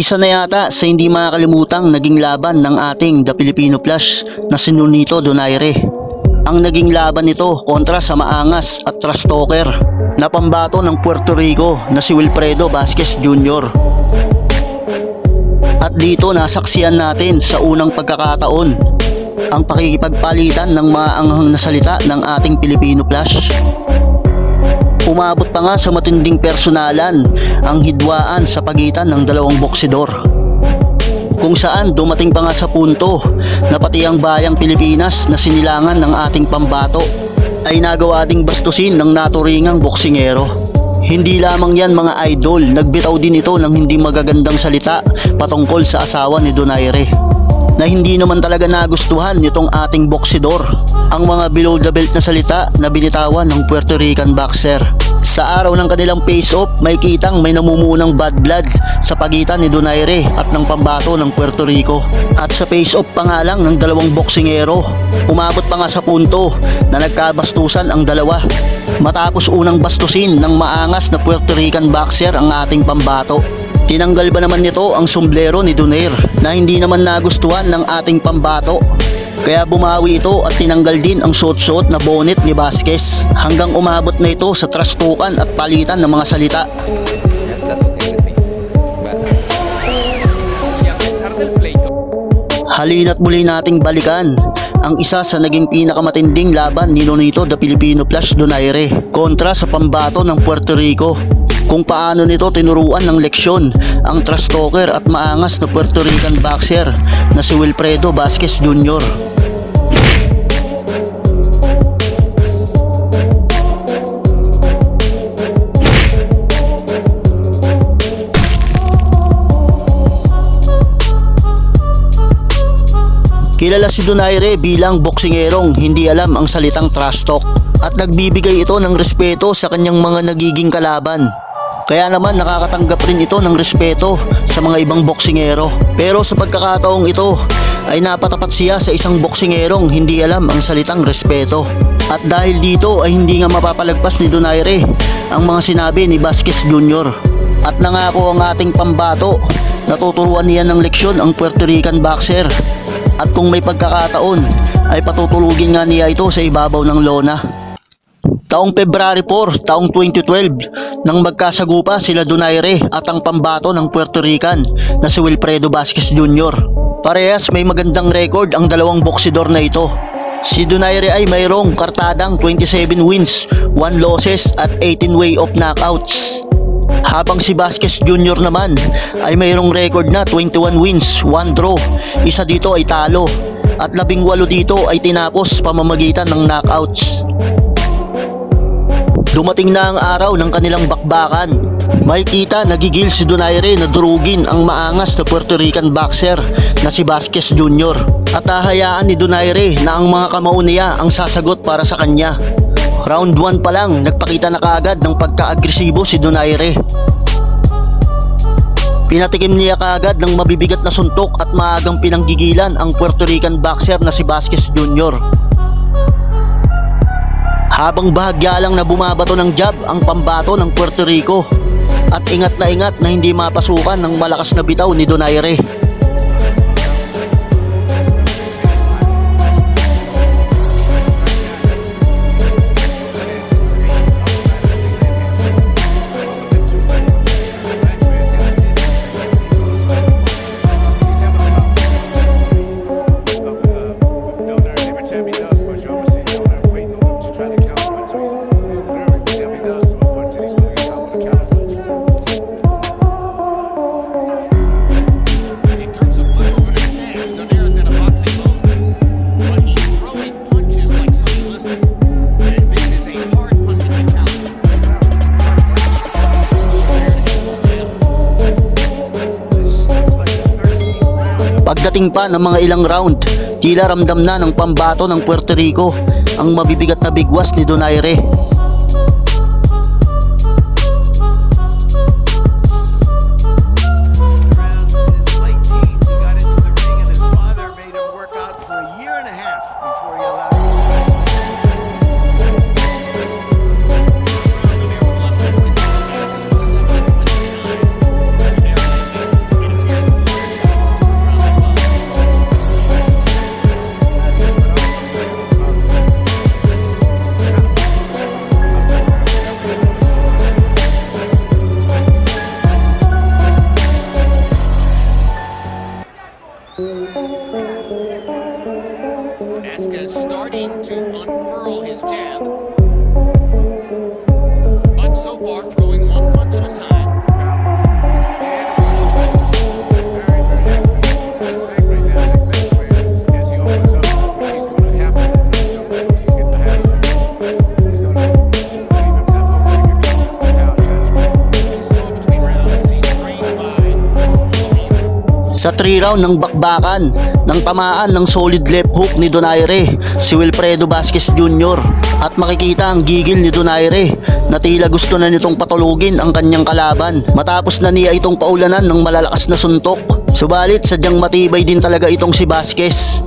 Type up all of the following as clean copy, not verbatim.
Isa na yata sa hindi makakalimutang naging laban ng ating The Filipino Flash na si Nonito Donaire. Ang naging laban nito kontra sa maangas at trash talker na pambato ng Puerto Rico na si Wilfredo Vasquez Jr. At dito nasaksihan natin sa unang pagkakataon ang pakikipagpalitan ng maanghang na salita ng ating Filipino Flash. Umabot pa nga sa matinding personalan ang hidwaan sa pagitan ng dalawang boksidor, kung saan dumating pa nga sa punto na pati ang bayang Pilipinas na sinilangan ng ating pambato ay nagawa ding bastusin ng naturingang boksingero. Hindi lamang yan mga idol, nagbitaw din ito ng hindi magagandang salita patungkol sa asawa ni Donaire, na hindi naman talaga nagustuhan nitong ating boksidor ang mga below the belt na salita na binitawan ng Puerto Rican boxer. Sa araw ng kanilang face-off, may kitang may namumunang bad blood sa pagitan ni Donaire at ng pambato ng Puerto Rico. At sa face-off pa nga lang ng dalawang boksingero, umabot pa nga sa punto na nagkabastusan ang dalawa. Matapos unang bastusin ng maangas na Puerto Rican boxer ang ating pambato, tinanggal ba naman nito ang sombrero ni Donaire na hindi naman nagustuhan ng ating pambato. Kaya bumawi ito at tinanggal din ang suot-suot na bonnet ni Vasquez, hanggang umabot na ito sa trastukan at palitan ng mga salita. Halina't muli nating balikan ang isa sa naging pinakamatinding laban ni Nonito The Filipino Flash Donaire kontra sa pambato ng Puerto Rico, kung paano nito tinuruan ng leksyon ang trash talker at maangas na Puerto Rican boxer na si Wilfredo Vasquez Jr. Kilala si Donaire bilang boksingerong hindi alam ang salitang trash talk at nagbibigay ito ng respeto sa kanyang mga nagiging kalaban. Kaya naman nakakatanggap rin ito ng respeto sa mga ibang boksingero. Pero sa pagkakataong ito ay napatapat siya sa isang boksingerong hindi alam ang salitang respeto. At dahil dito ay hindi nga mapapalagpas ni Donaire ang mga sinabi ni Vasquez Jr. At nangako ang ating pambato na tuturuan niya ng leksyon ang Puerto Rican boxer. At kung may pagkakataon ay patutulugin nga niya ito sa ibabaw ng lona. Taong February 4, taong 2012, nang magkasagupa sila Donaire at ang pambato ng Puerto Rican na si Wilfredo Vasquez Jr. Parehas may magandang record ang dalawang boksidor na ito. Si Donaire ay mayroong kartadang 27 wins, 1 losses at 18 way of knockouts. Habang si Vasquez Jr. naman ay mayroong record na 21 wins, 1 draw, isa dito ay talo at 18 dito ay tinapos pamamagitan ng knockouts. Dumating na ang araw ng kanilang bakbakan. Makikita nagigil si Donaire na durugin ang maangas na Puerto Rican boxer na si Vasquez Jr. At hahayaan ni Donaire na ang mga kamao niya ang sasagot para sa kanya. Round 1 pa lang, nagpakita na kaagad ng pagka-agresibo si Donaire. Pinatikim niya kaagad ng mabibigat na suntok at maagang pinanggigilan ang Puerto Rican boxer na si Vasquez Jr. Habang bahagya lang na bumabato ng jab ang pambato ng Puerto Rico at ingat na hindi mapasukan ng malakas na bitaw ni Donaire. Pagdating pa ng mga ilang round, tila ramdam na ng pambato ng Puerto Rico ang mabibigat na bigwas ni Donaire. Sa 3 round ng bakbakan, nang tamaan ng solid left hook ni Donaire, si Wilfredo Vasquez Jr. At makikita ang gigil ni Donaire na tila gusto na nitong patulugin ang kanyang kalaban matapos na niya itong paulanan ng malalakas na suntok. Subalit sadyang matibay din talaga itong si Vasquez.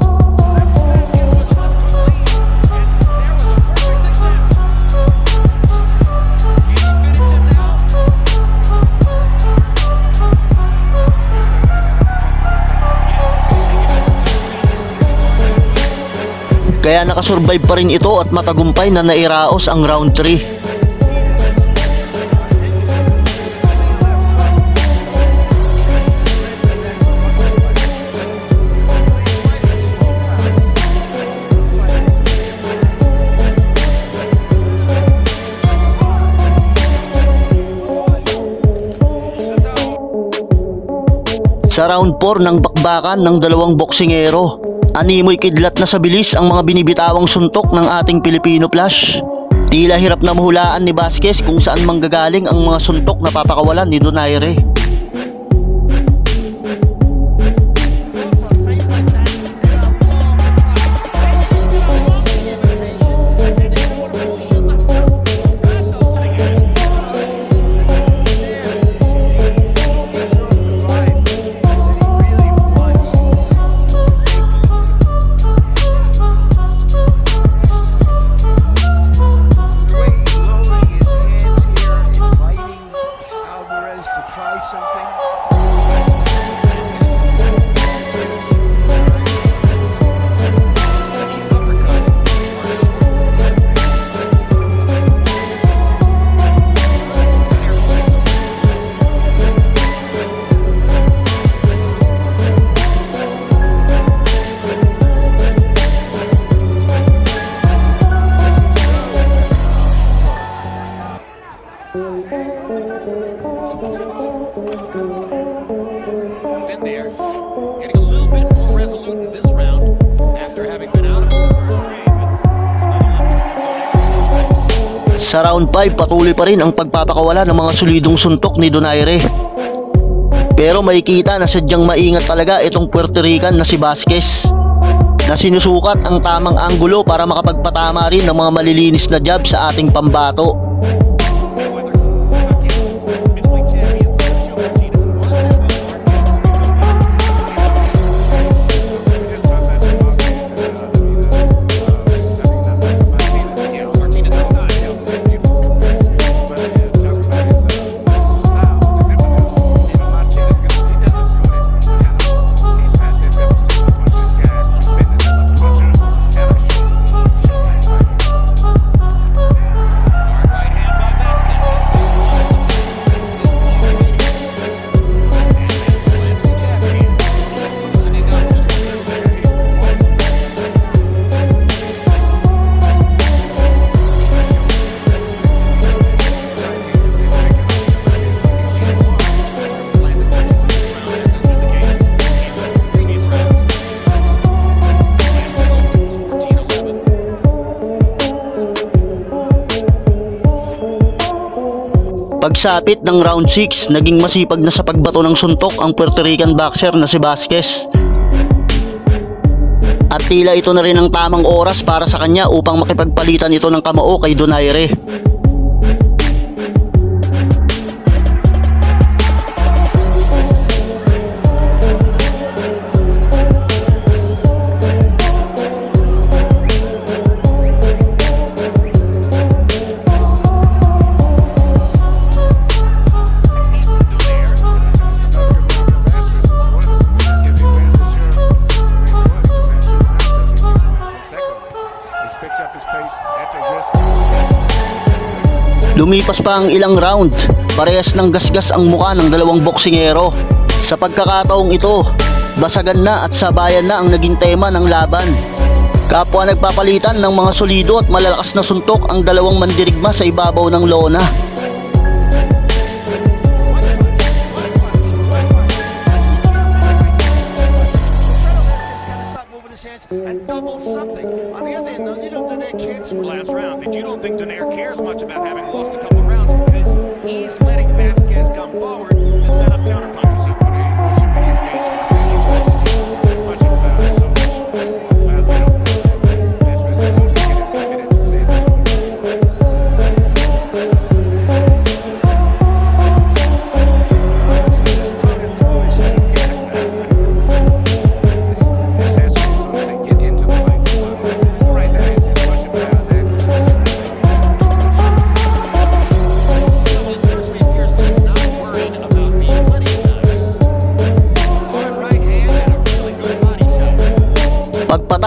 Kaya nakasurvive pa rin ito at matagumpay na nairaos ang round 3. Sa round 4 ng bakbakan ng dalawang boksingero, animoy kidlat na sa bilis ang mga binibitawang suntok ng ating Pilipino Flash. Tila hirap na mahulaan ni Vasquez kung saan manggagaling ang mga suntok na papakawalan ni Donaire. Been there, getting a little bit more resolute in this round after having been out of the first grade. Sa round 5, patuloy pa rin ang pagpapakawala ng mga solidong suntok ni Donaire. Pero makikita na sadyang maingat talaga itong Puerto Rican na si Vasquez, na sinusukat ang tamang anggulo para makapagpatama rin ng mga malilinis na jab sa ating pambato. Pagsapit ng round 6, naging masipag na sa pagbato ng suntok ang Puerto Rican boxer na si Vasquez. At tila ito na rin ang tamang oras para sa kanya upang makipagpalitan ito ng kamao kay Donaire. Lumipas pa ang ilang round, parehas ng gasgas ang muka ng dalawang boksingero. Sa pagkakataong ito, basagan na at sabayan na ang naging tema ng laban. Kapwa nagpapalitan ng mga solido at malalakas na suntok ang dalawang mandirigma sa ibabaw ng lona. And double something. On the other hand, you know, Donaire can't Last round, but you don't think Donaire cares much about having lost a couple of rounds because he's letting Vasquez come forward to set up counterpunches. He should be engaged.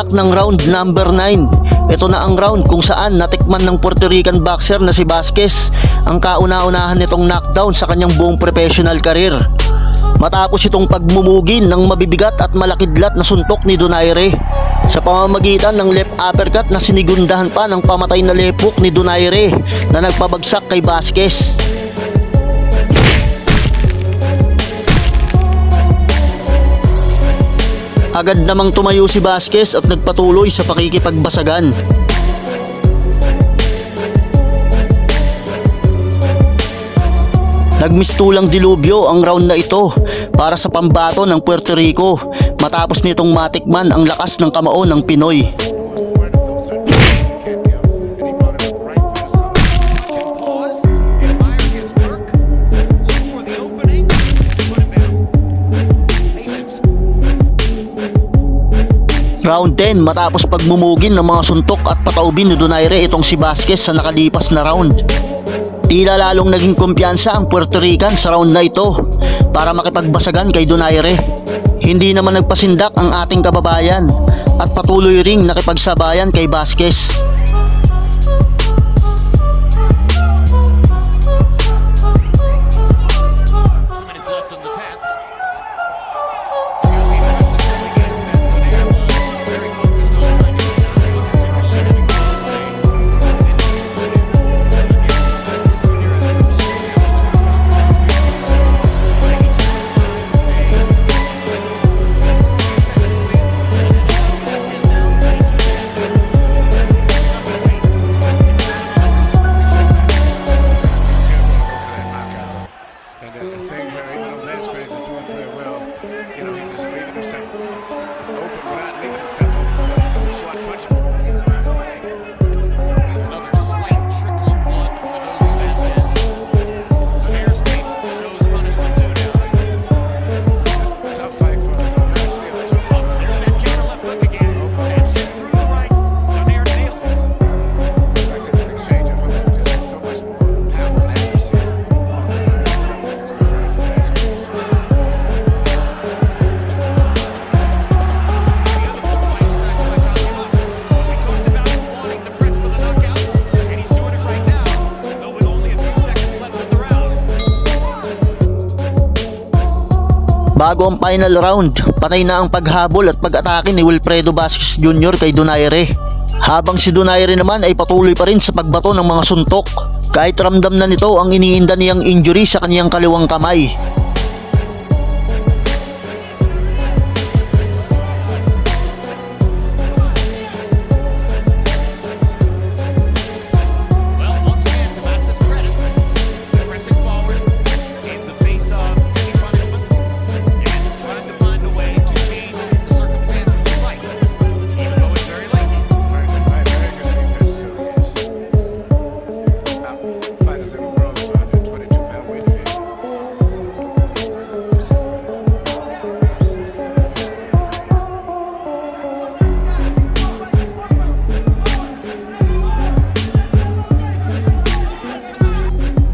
Itinalak ng round number 9. Ito na ang round kung saan natikman ng Puerto Rican boxer na si Vasquez ang kauna-unahan nitong knockdown sa kanyang buong professional career. Matapos itong pagmumugin ng mabibigat at malakidlat na suntok ni Donaire sa pamamagitan ng left uppercut na sinigundahan pa ng pamatay na left hook ni Donaire na nagpabagsak kay Vasquez. Agad namang tumayo si Vasquez at nagpatuloy sa pakikipagbasagan. Nagmistulang dilubyo ang round na ito para sa pambato ng Puerto Rico matapos nitong matikman ang lakas ng kamao ng Pinoy. Forward of those certain you can't give. And he brought it right through something. Can pause, admire his work, look for the opening, put him down. Patience. Round 10 matapos pagmumugin ng mga suntok at pataubin ni Donaire itong si Vasquez sa nakalipas na round. Tila lalong naging kumpiyansa ang Puerto Rican sa round na ito para makipagbasagan kay Donaire. Hindi naman nagpasindak ang ating kababayan at patuloy ring nakipagsabayan kay Vasquez. 2 minutes left on the 10th. Very focused on trying to get And the thing where even though Vasquez is doing very well, you know, he's just leaving himself open without leaving himself open. Those short punches. another slight trickle of blood from the nose of Vasquez. Donaire's face shows punishment too now. That's a tough fight for Garcia, too. Oh, there's that counter left hook again. Vasquez through the right. Donaire nailed it. Like this exchange of hooks, just so much more power and accuracy. Bago ang final round, patay na ang paghabol at pag-atake ni Wilfredo Vasquez Jr. kay Donaire. Habang si Donaire naman ay patuloy pa rin sa pagbato ng mga suntok kahit ramdam na nito ang iniinda niyang injury sa kaniyang kaliwang kamay. Well, once again, to Vasquez's credit, pressing forward in the face of any punishment and trying to find a way to change the circumstances of the fight, even though it's very late. Very good defense, too, yes. Top fighters in the world is 122-pound weight division.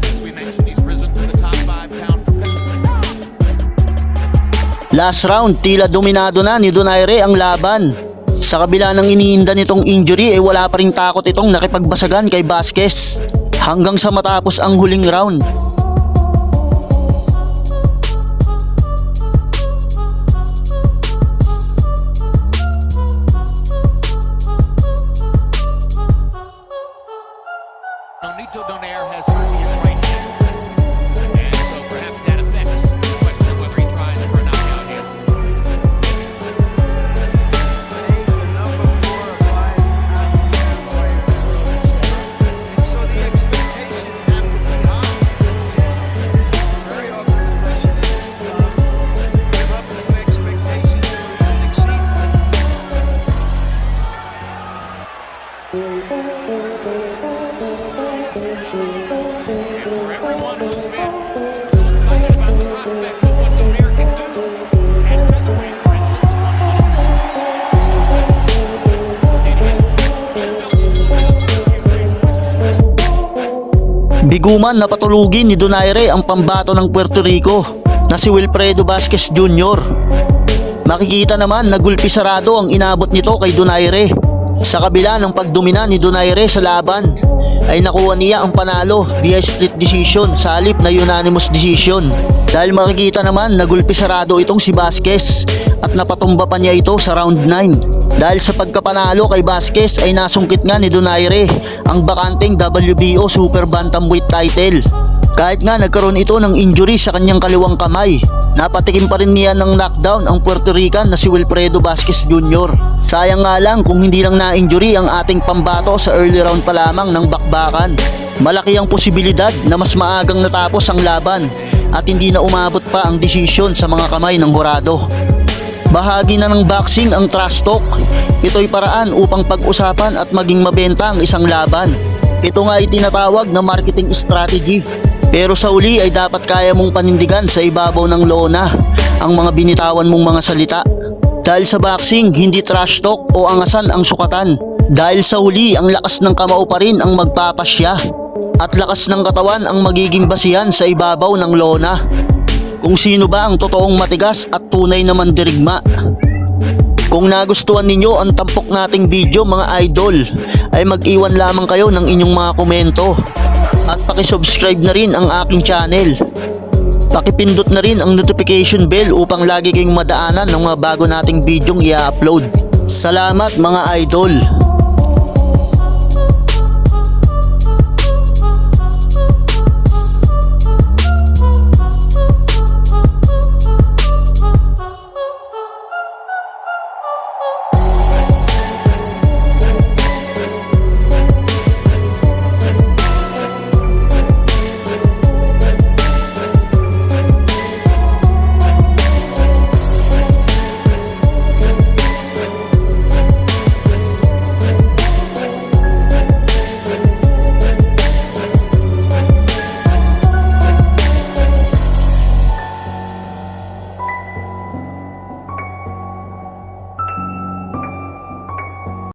As we mentioned, he's risen to the top 5 pound for pound. Last round, tila dominado na ni Donaire ang laban. Sa kabila ng iniinda nitong injury ay wala pa ring takot itong nakipagbasagan kay Vasquez hanggang sa matapos ang huling round. Nonito Donaire has hurt his right hand, and so perhaps that affects the question of whether he tries for a knockout here. So the expectations have to be high. Very often the question is, live up to expectations and exceed them. And for everyone who's been so excited about the prospect of what Donaire can do at featherweight, for instance, at 126, it is Biguman na patulugin ni Donaire ang pambato ng Puerto Rico na si Wilfredo Vasquez Jr. Makikita naman na gulpi sarado ang inabot nito kay Donaire. Sa kabila ng pagdomina ni Donaire sa laban, ay nakuha niya ang panalo via split decision sa halip na unanimous decision. Dahil makikita naman na gulpi sarado itong si Vasquez at napatumba pa niya ito sa round 9. Dahil sa pagkapanalo kay Vasquez ay nasungkit nga ni Donaire ang bakanteng WBO Super Bantamweight title. Kahit nga nagkaroon ito ng injury sa kanyang kaliwang kamay, napatikim pa rin niya ng knockdown ang Puerto Rican na si Wilfredo Vasquez Jr. Sayang nga lang kung hindi lang na-injury ang ating pambato sa early round pa lamang ng bakbakan. Malaki ang posibilidad na mas maagang natapos ang laban at hindi na umabot pa ang desisyon sa mga kamay ng hurado. Bahagi na ng boxing ang trash talk. Ito'y paraan upang pag-usapan at maging mabenta ang isang laban. Ito nga ay tinatawag na marketing strategy. Pero sa uli ay dapat kaya mong panindigan sa ibabaw ng lona ang mga binitawan mong mga salita. Dahil sa boxing, hindi trash talk o angasan ang sukatan. Dahil sa uli, ang lakas ng kamao pa rin ang magpapasya. At lakas ng katawan ang magiging basihan sa ibabaw ng lona. Kung sino ba ang totoong matigas at tunay na mandirigma. Kung nagustuhan ninyo ang tampok nating video mga idol, ay mag-iwan lamang kayo ng inyong mga komento. At pakisubscribe na rin ang aking channel. Pakipindot na rin ang notification bell upang lagi kayong madaanan ng mga bago nating bidyong i-upload. Salamat mga idol!